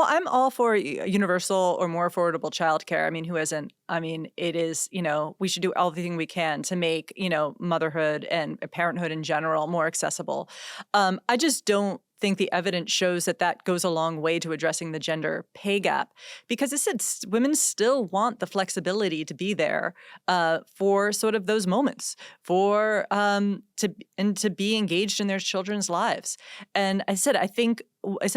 Well, I'm all for universal or more affordable childcare. I mean, who isn't? I mean, it is, we should do everything we can to make, motherhood and parenthood in general more accessible. I just don't think the evidence shows that that goes a long way to addressing the gender pay gap, because it said women still want the flexibility to be there for sort of those moments, for to be engaged in their children's lives. And I said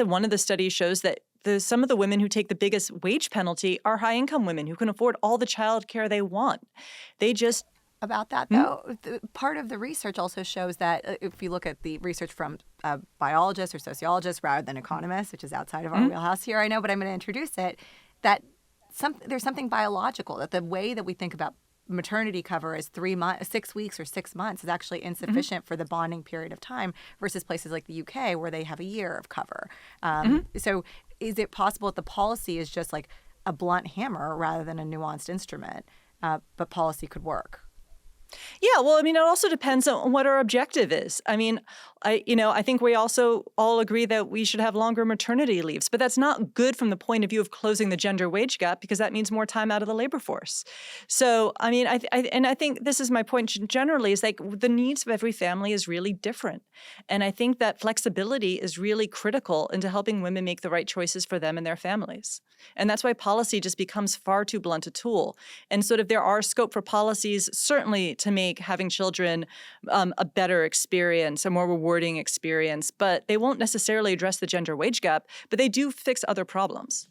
one of the studies shows that some of the women who take the biggest wage penalty are high-income women who can afford all the child care they want. They just about that, though. Part of the research also shows that if you look at the research from biologists or sociologists rather than economists, which is outside of our wheelhouse here, I know, but I'm going to introduce it, that there's something biological, that the way that we think about maternity cover is 6 weeks or 6 months is actually insufficient for the bonding period of time versus places like the UK where they have a year of cover. So is it possible that the policy is just like a blunt hammer rather than a nuanced instrument, but policy could work? Yeah, well, I mean, it also depends on what our objective is. I mean, I think we also all agree that we should have longer maternity leaves, but that's not good from the point of view of closing the gender wage gap, because that means more time out of the labor force. So, I mean, I think this is my point generally, is like the needs of every family is really different. And I think that flexibility is really critical into helping women make the right choices for them and their families. And that's why policy just becomes far too blunt a tool. And sort of there are scope for policies, certainly, to make having children a better experience, a more rewarding experience, but they won't necessarily address the gender wage gap, but they do fix other problems.